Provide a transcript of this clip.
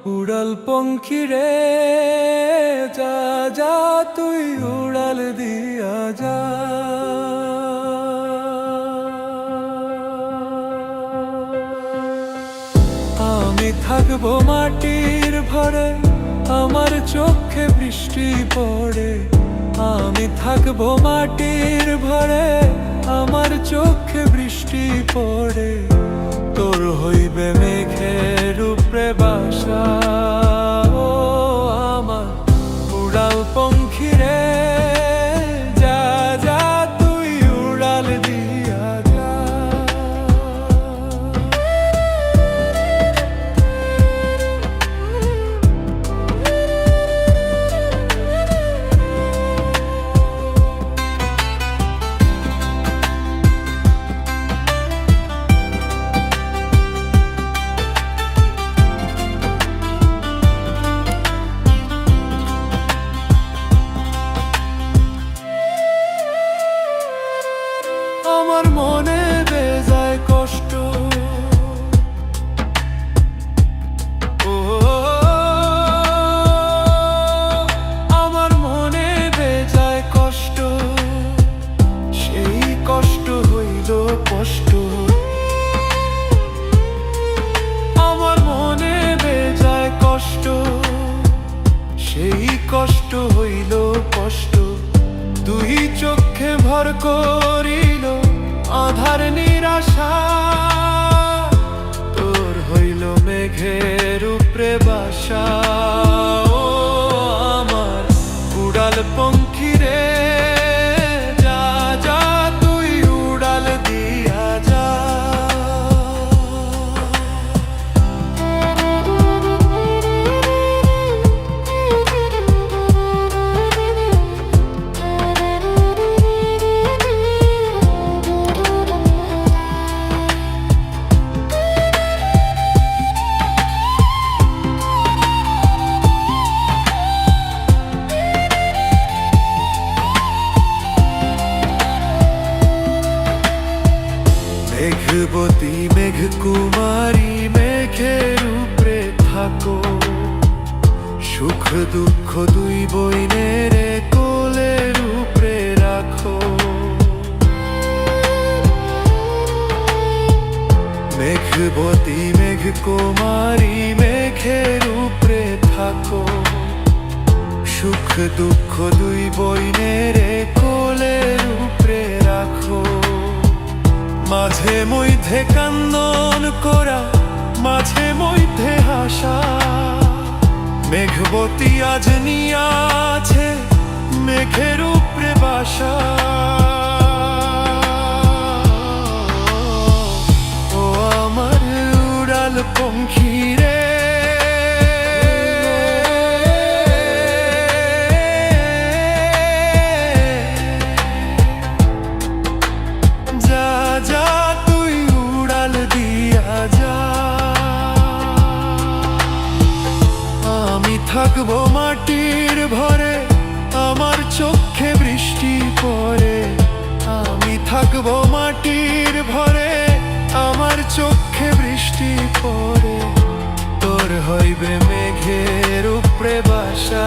উড়াল পঙ্খী রে, যা যা তুই উড়াল দিয়া যা। আমি থাকবো মাটির ভরে, আমার চোখে বৃষ্টি পড়ে। আমি থাকবো মাটির ভরে, আমার চোখে বৃষ্টি পড়ে। তোর হইবে মেঘের উপরে বাসা, ও আমার উড়াল পঙ্খী রে, যা যা তুই উড়াল দিয়া যা। আমার মনে বেজায় কষ্ট, ও আমার মনে বেজায় কষ্ট, সেই কষ্ট হইল কষ্ট। আমার মনে বেজায় কষ্ট, সেই কষ্ট হইল কষ্ট। দুই চোখে ভর করিল আধার নিরাশা, তোর হইল মেঘের উপরে বাসা, ও আমার উড়াল পঙ্খী রে, যা যা তুই উড়াল দিয়া যা। মেঘবতী মেঘ কুমারী মেঘের উপরে থাকো, সুখ দুঃখ দুই বইনের কোলের উপরে রাখো। মেঘবতী মেঘ কুমারী মেঘের উপরে থাকো, সুখ দুঃখ দুই বইনের কোলের উপরে রাখো। মাঝে মধ্যে কান্দন করা, মাঝে মধ্যে হাসা, মেঘবতী আজ নিয়াছে মেঘের উপরে বাসা। ও আমার উড়াল পঙ্খী রে, যা যা তুই উড়াল দিয়া যা। আমি থাকবো মাটির ভরে, আমার চোখে বৃষ্টি পড়ে। আমি থাকবো মাটির ভরে, আমার চোখে বৃষ্টি পড়ে। তোর হইবে মেঘের উপরে বাসা।